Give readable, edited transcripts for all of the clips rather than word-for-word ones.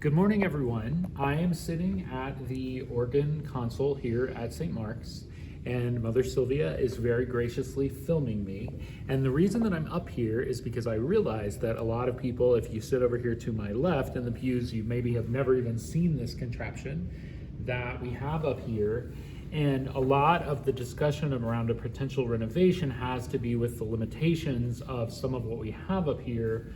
Good morning, everyone. I am sitting at the organ console here at St. Mark's, and Mother Sylvia is very graciously filming me. And the reason that I'm up here is because I realized that a lot of people, if you sit over here to my left in the pews, you maybe have never even seen this contraption that we have up here. And a lot of the discussion around a potential renovation has to be with the limitations of some of what we have up here.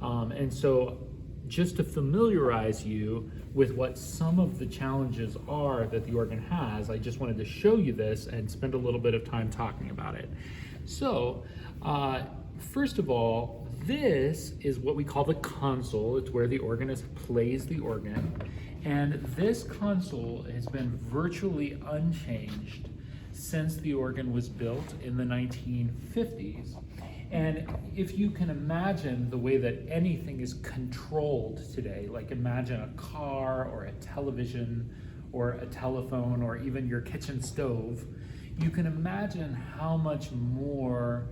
And so just to familiarize you with what some of the challenges are that the organ has, I just wanted to show you this and spend a little bit of time talking about it. So, first of all, this is what we call the console. It's where the organist plays the organ. And this console has been virtually unchanged since the organ was built in the 1950s. And if you can imagine the way that anything is controlled today, like imagine a car or a television or a telephone or even your kitchen stove, you can imagine how much more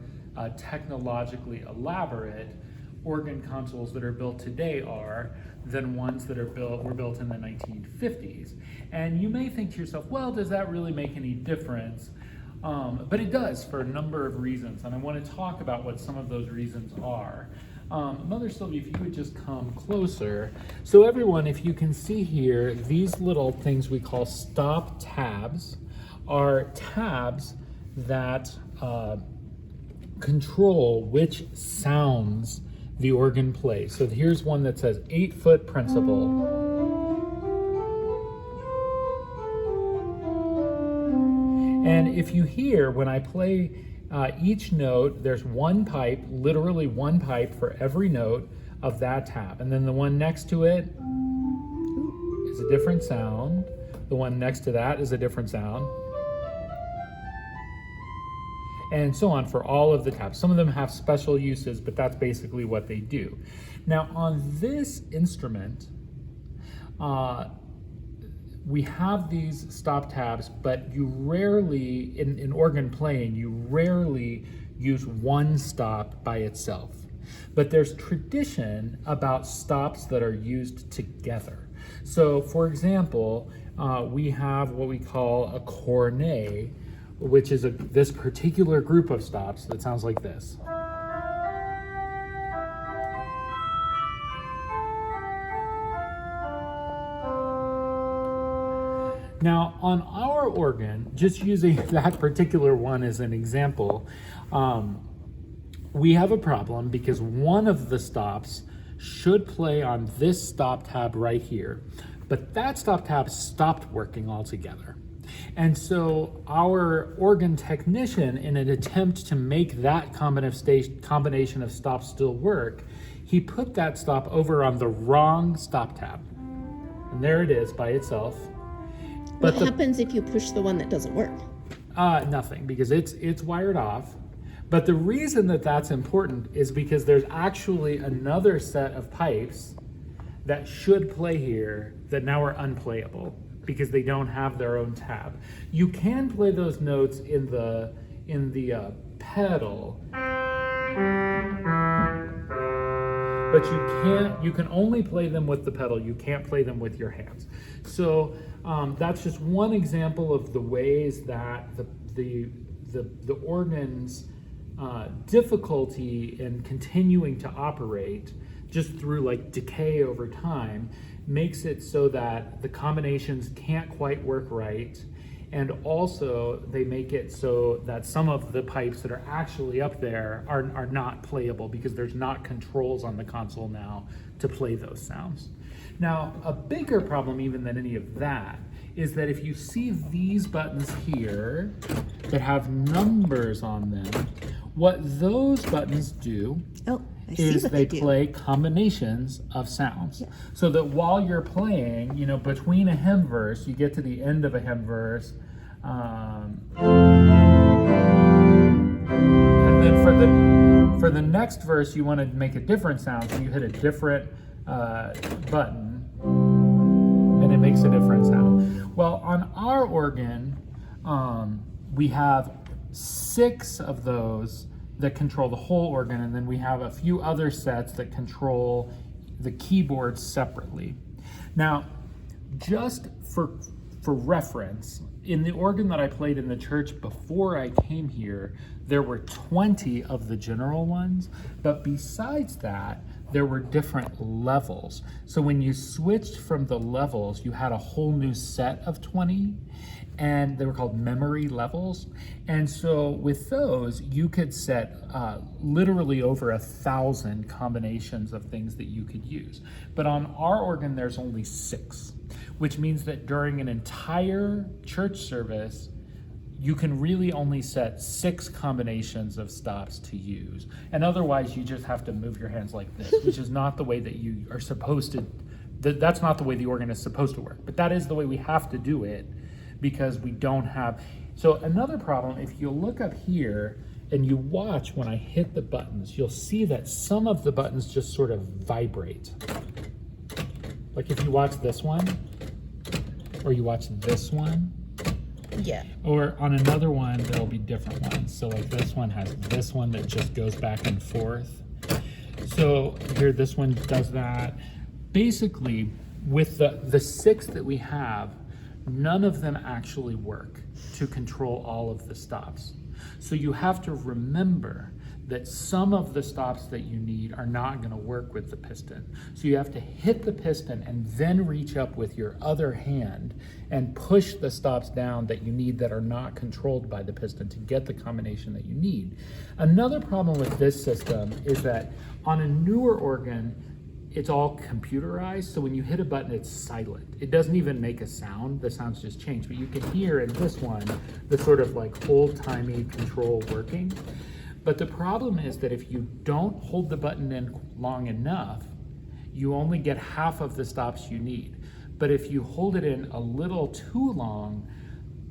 technologically elaborate organ consoles that are built today are than ones that were built in the 1950s. And you may think to yourself, well, does that really make any difference? But it does for a number of reasons, and I want to talk about what some of those reasons are. Mother Sylvia, if you would just come closer. So everyone, if you can see here, these little things we call stop tabs are tabs that control which sounds the organ plays. So here's one that says 8-foot principal. And if you hear, when I play each note, there's one pipe, literally one pipe for every note of that tab. And then the one next to it is a different sound. The one next to that is a different sound. And so on for all of the tabs. Some of them have special uses, but that's basically what they do. Now on this instrument, we have these stop tabs, but you rarely, in organ playing, you rarely use one stop by itself. But there's tradition about stops that are used together. So for example, we have what we call a cornet, which is this particular group of stops that sounds like this. Now, on our organ, just using that particular one as an example, we have a problem because one of the stops should play on this stop tab right here, but that stop tab stopped working altogether. And so our organ technician, in an attempt to make that combination of stops still work, he put that stop over on the wrong stop tab. And there it is by itself. What happens if you push the one that doesn't work? Nothing, because it's wired off. But the reason that that's important is because there's actually another set of pipes that should play here that now are unplayable because they don't have their own tab. You can play those notes in the pedal, but you can only play them with the pedal. You can't play them with your hands. So that's just one example of the ways that the organ's difficulty in continuing to operate just through like decay over time makes it so that the combinations can't quite work right. And also they make it so that some of the pipes that are actually up there are not playable because there's not controls on the console now to play those sounds. Now, a bigger problem even than any of that is that if you see these buttons here that have numbers on them, what those buttons do is they play combinations of sounds. Yeah. So that while you're playing, between a hymn verse, you get to the end of a hymn verse, and then for the next verse, you want to make a different sound, so you hit a different button, and it makes a different sound. Well, on our organ, we have 6 of those that control the whole organ, and then we have a few other sets that control the keyboards separately. Now, just for reference, in the organ that I played in the church before I came here, there were 20 of the general ones, but besides that, there were different levels. So when you switched from the levels, you had a whole new set of 20, and they were called memory levels. And so with those, you could set literally over 1,000 combinations of things that you could use. But on our organ, there's only 6, which means that during an entire church service, you can really only set 6 combinations of stops to use. And otherwise, you just have to move your hands like this, which is not the way that you are supposed to, that's not the way the organ is supposed to work. But that is the way we have to do it because we don't have. So another problem, if you look up here and you watch when I hit the buttons, you'll see that some of the buttons just sort of vibrate. Like if you watch this one, or you watch this one, Yeah. or on another one, there'll be different ones. So like this one has this one that just goes back and forth. So here, this one does that. Basically, with the 6 that we have, none of them actually work to control all of the stops. So you have to remember that some of the stops that you need are not going to work with the piston. So you have to hit the piston and then reach up with your other hand and push the stops down that you need that are not controlled by the piston to get the combination that you need. Another problem with this system is that on a newer organ, it's all computerized, so when you hit a button, it's silent. It doesn't even make a sound, the sounds just change. But you can hear in this one, the sort of like old-timey control working. But the problem is that if you don't hold the button in long enough, you only get half of the stops you need. But if you hold it in a little too long,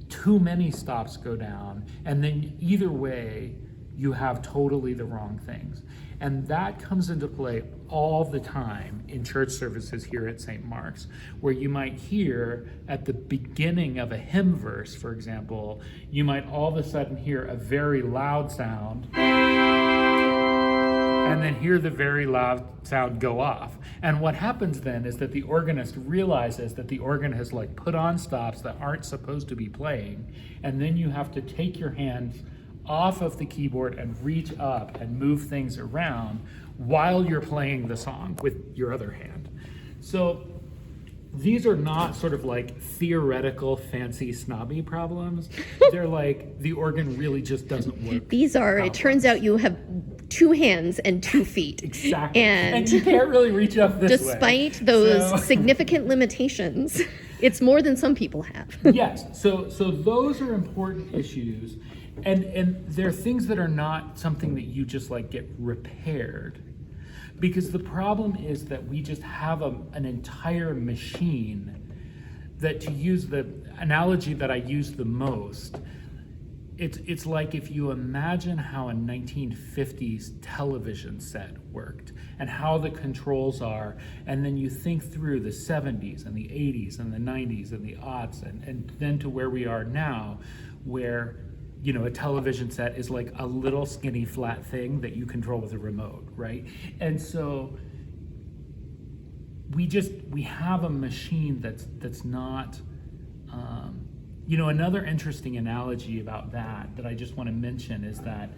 too many stops go down, and then either way, you have totally the wrong things. And that comes into play all the time in church services here at St. Mark's, where you might hear at the beginning of a hymn verse, for example, you might all of a sudden hear a very loud sound, and then hear the very loud sound go off. And what happens then is that the organist realizes that the organ has like put on stops that aren't supposed to be playing, and then you have to take your hands off of the keyboard and reach up and move things around while you're playing the song with your other hand. So these are not sort of like theoretical, fancy, snobby problems. They're like the organ really just doesn't work. These are, it turns out you have 2 hands and 2 feet. Exactly. And you can't really reach up this way. Despite those significant limitations, it's more than some people have. Yes, so those are important issues. And they're things that are not something that you just like get repaired. Because the problem is that we just have an entire machine that, to use the analogy that I use the most, it's like if you imagine how a 1950s television set worked and how the controls are, and then you think through the 70s and the 80s and the 90s and the aughts and then to where we are now, where you know, a television set is like a little skinny flat thing that you control with a remote, right? And so we have a machine that's not, you know, another interesting analogy about that I just want to mention is that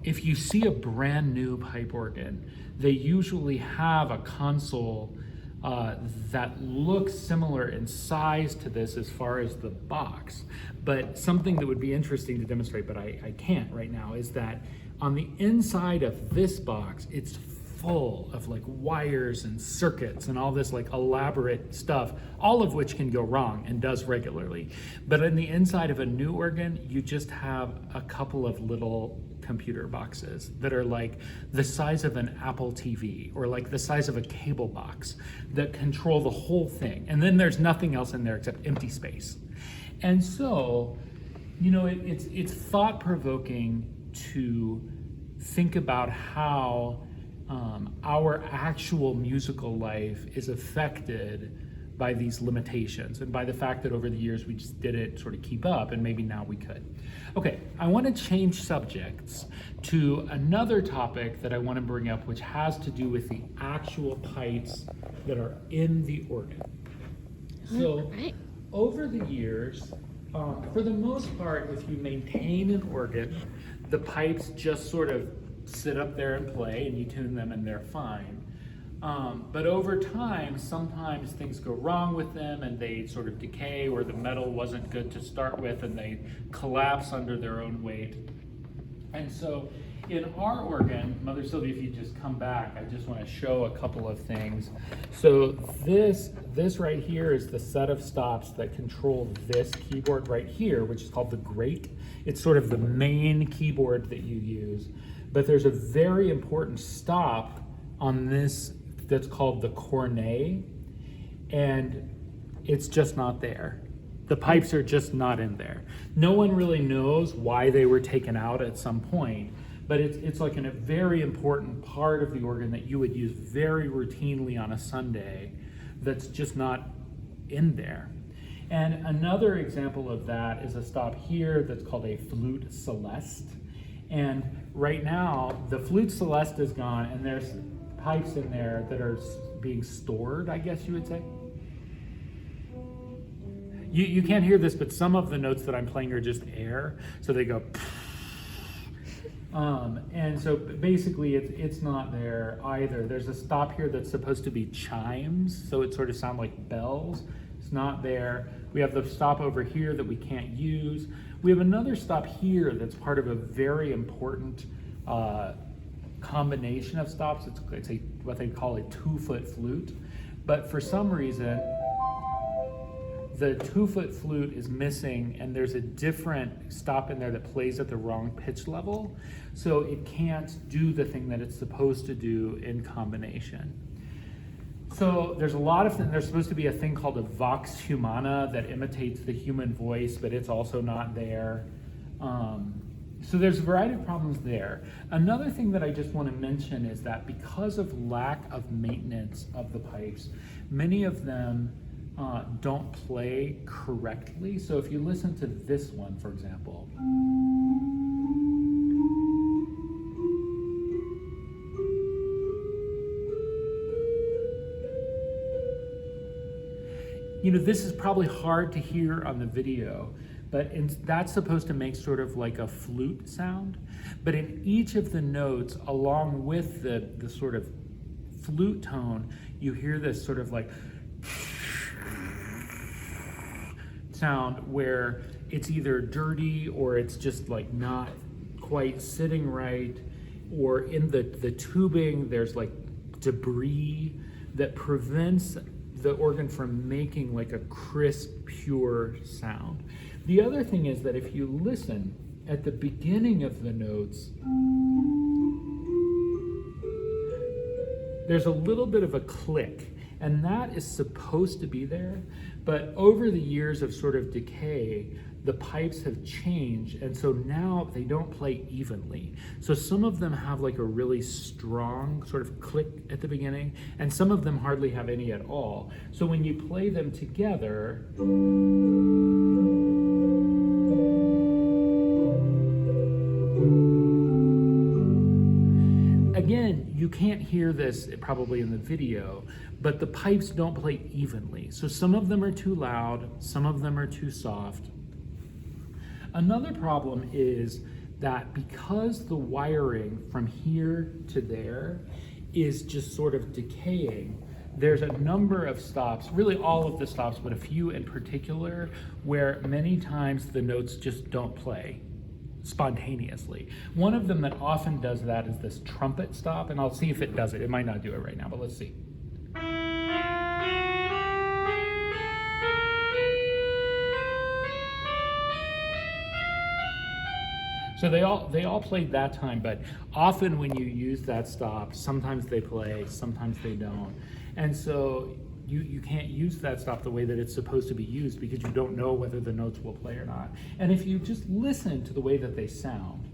if you see a brand new pipe organ, they usually have a console that looks similar in size to this as far as the box. But something that would be interesting to demonstrate, but I can't right now, is that on the inside of this box, it's full of like wires and circuits and all this like elaborate stuff, all of which can go wrong and does regularly. But in the inside of a new organ, you just have a couple of little computer boxes that are like the size of an Apple TV or like the size of a cable box that control the whole thing. And then there's nothing else in there except empty space. And so, you know, it's thought-provoking to think about how our actual musical life is affected by these limitations and by the fact that over the years we just didn't sort of keep up, and maybe now we could. Okay, I want to change subjects to another topic that I want to bring up, which has to do with the actual pipes that are in the organ. So Right. over the years, for the most part, if you maintain an organ, the pipes just sort of sit up there and play, and you tune them and they're fine. But over time, sometimes things go wrong with them and they sort of decay, or the metal wasn't good to start with and they collapse under their own weight. And so in our organ, Mother Sylvia, if you just come back, I just want to show a couple of things. So this right here is the set of stops that control this keyboard right here, which is called the grate. It's sort of the main keyboard that you use. But there's a very important stop on this that's called the cornet, and it's just not there. The pipes are just not in there. No one really knows why they were taken out at some point, but it's like a very important part of the organ that you would use very routinely on a Sunday that's just not in there. And another example of that is a stop here that's called a flute celeste. And right now, the flute celeste is gone, and there's pipes in there that are being stored, I guess you would say. You can't hear this, but some of the notes that I'm playing are just air, so they go. And so basically it's not there either. There's a stop here that's supposed to be chimes, so it sort of sounds like bells. It's not there. We have the stop over here that we can't use. We have another stop here that's part of a very important combination of stops. It's what they call a 2-foot flute, but for some reason the 2-foot flute is missing, and there's a different stop in there that plays at the wrong pitch level, so it can't do the thing that it's supposed to do in combination. So there's a lot of things. There's supposed to be a thing called a vox humana that imitates the human voice, but it's also not there. So there's a variety of problems there. Another thing that I just want to mention is that because of lack of maintenance of the pipes, many of them don't play correctly. So if you listen to this one, for example, this is probably hard to hear on the video, but that's supposed to make sort of like a flute sound. But in each of the notes, along with the sort of flute tone, you hear this sort of like sound where it's either dirty or it's just like not quite sitting right, or in the tubing there's like debris that prevents the organ from making like a crisp, pure sound. The other thing is that if you listen at the beginning of the notes, there's a little bit of a click, and that is supposed to be there, but over the years of sort of decay, the pipes have changed, and so now they don't play evenly. So some of them have like a really strong sort of click at the beginning, and some of them hardly have any at all. So when you play them together, again, you can't hear this probably in the video, but the pipes don't play evenly. So some of them are too loud, some of them are too soft. Another problem is that because the wiring from here to there is just sort of decaying, there's a number of stops, really all of the stops, but a few in particular, where many times the notes just don't play spontaneously. One of them that often does that is this trumpet stop, and I'll see if it does it. It might not do it right now, but let's see. So they all played that time, but often when you use that stop, sometimes they play, sometimes they don't. And so you can't use that stop the way that it's supposed to be used because you don't know whether the notes will play or not. And if you just listen to the way that they sound,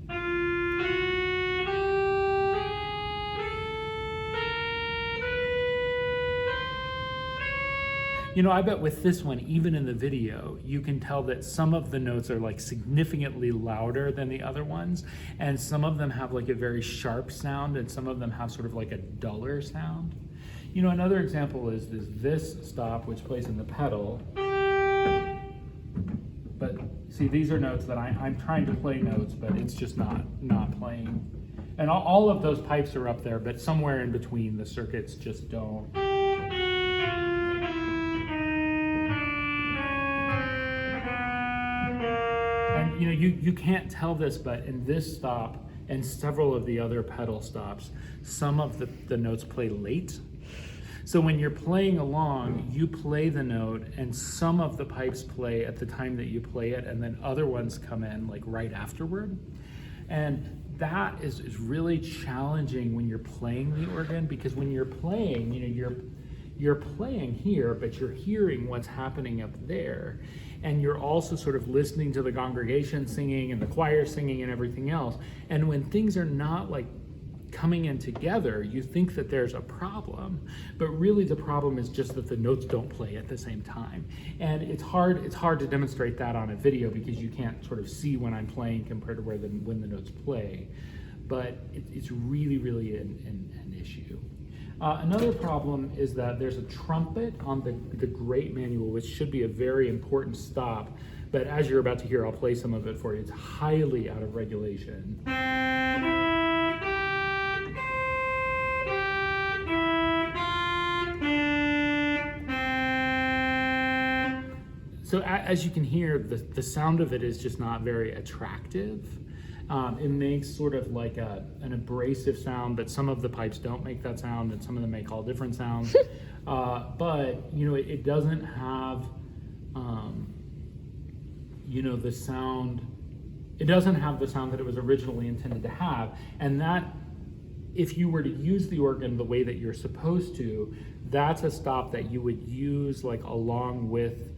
You know, I bet with this one, even in the video, you can tell that some of the notes are like significantly louder than the other ones, and some of them have like a very sharp sound, and some of them have sort of like a duller sound. You know, another example is this stop, which plays in the pedal. But see, these are notes that I'm trying to play notes, but it's just not playing. And all of those pipes are up there, but somewhere in between the circuits just don't. And you know, you can't tell this, but in this stop and several of the other pedal stops, some of the notes play late. So when you're playing along, you play the note, and some of the pipes play at the time that you play it, and then other ones come in like right afterward. And that is really challenging when you're playing the organ, because when you're playing, you know, you're playing here, but you're hearing what's happening up there. And you're also sort of listening to the congregation singing and the choir singing and everything else. And when things are not like coming in together, you think that there's a problem, but really the problem is just that the notes don't play at the same time. And it's hard to demonstrate that on a video because you can't sort of see when I'm playing compared to when the notes play. But it's really an issue. Another problem is that there's a trumpet on the Great Manual, which should be a very important stop, but as you're about to hear, I'll play some of it for you. It's highly out of regulation. So as you can hear, the sound of it is just not very attractive. It makes sort of like an abrasive sound, but some of the pipes don't make that sound, and some of them make all different sounds. But you know, it doesn't have, you know, the sound. It doesn't have the sound that it was originally intended to have, and that, if you were to use the organ the way that you're supposed to, that's a stop that you would use like along with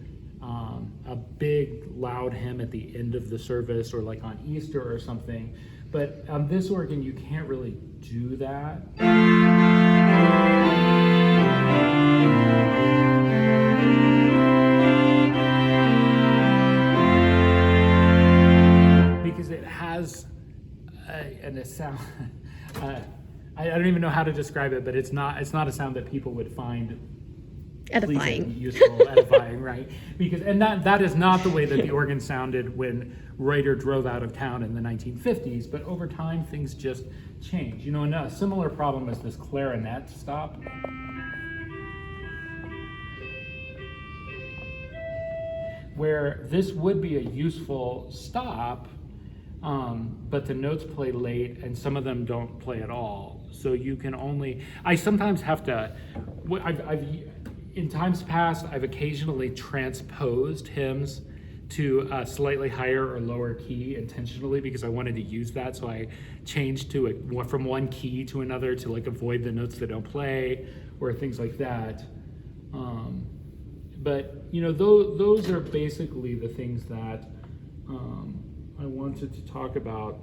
a big loud hymn at the end of the service, or like on Easter or something. But on this organ, you can't really do that. Because it has a sound. I don't even know how to describe it, but it's not a sound that people would find Edifying. pleasing, useful, edifying, right? Because that is not the way that the organ sounded when Reuter drove out of town in the 1950s. But over time, things just change. You know, and a similar problem is this clarinet stop, where this would be a useful stop, but the notes play late, and some of them don't play at all. So you can only. I sometimes have to. In times past, I've occasionally transposed hymns to a slightly higher or lower key intentionally because I wanted to use that. So I changed from one key to another to like avoid the notes that don't play or things like that. But you know, those are basically the things that I wanted to talk about.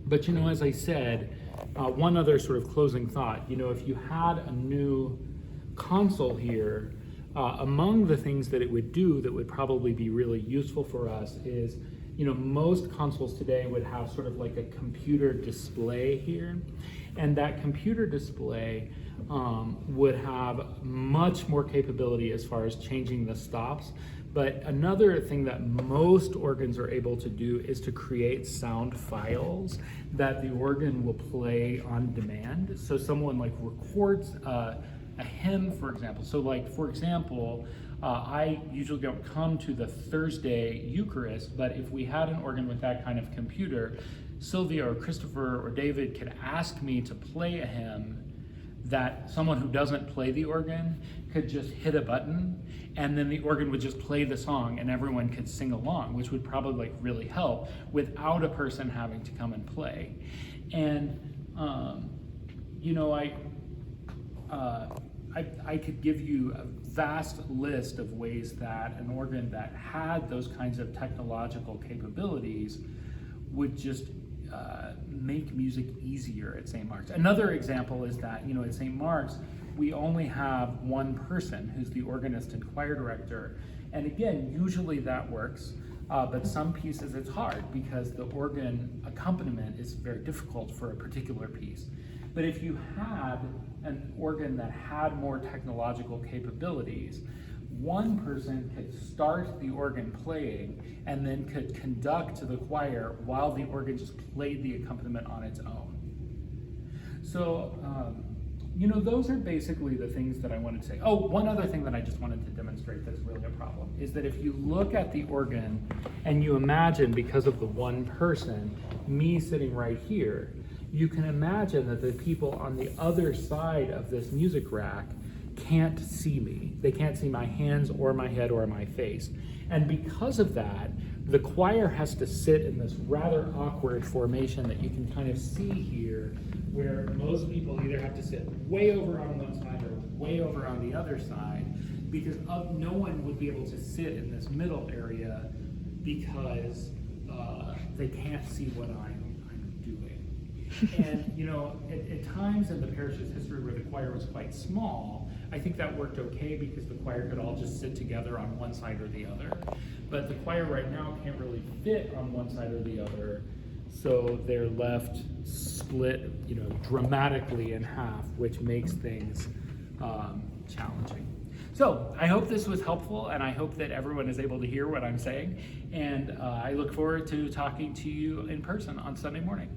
But you know, as I said, one other sort of closing thought. You know, if you had a new console here, among the things that it would do that would probably be really useful for us is, you know, most consoles today would have sort of like a computer display here, and that computer display would have much more capability as far as changing the stops. But another thing that most organs are able to do is to create sound files that the organ will play on demand. So someone like records a hymn, for example. So like, for example, I usually don't come to the Thursday Eucharist, but if we had an organ with that kind of computer, Sylvia or Christopher or David could ask me to play a hymn that someone who doesn't play the organ could just hit a button, and then the organ would just play the song and everyone could sing along, which would probably like really help without a person having to come and play. And you know, I could give you a vast list of ways that an organ that had those kinds of technological capabilities would just make music easier at St. Mark's. Another example is that, you know, at St. Mark's, we only have one person who's the organist and choir director. And again, usually that works, but some pieces it's hard because the organ accompaniment is very difficult for a particular piece. But if you had an organ that had more technological capabilities, one person could start the organ playing and then could conduct to the choir while the organ just played the accompaniment on its own. So, those are basically the things that I wanted to say. Oh, one other thing that I just wanted to demonstrate that's really a problem is that if you look at the organ and you imagine, because of the one person, me sitting right here, you can imagine that the people on the other side of this music rack can't see me. They can't see my hands or my head or my face. And because of that, the choir has to sit in this rather awkward formation that you can kind of see here, where most people either have to sit way over on one side or way over on the other side, because no one would be able to sit in this middle area because they can't see what I'm doing. And at times in the parish's history where the choir was quite small, I think that worked okay because the choir could all just sit together on one side or the other. But the choir right now can't really fit on one side or the other, so they're left split, dramatically in half, which makes things challenging. So I hope this was helpful, and I hope that everyone is able to hear what I'm saying. And I look forward to talking to you in person on Sunday morning.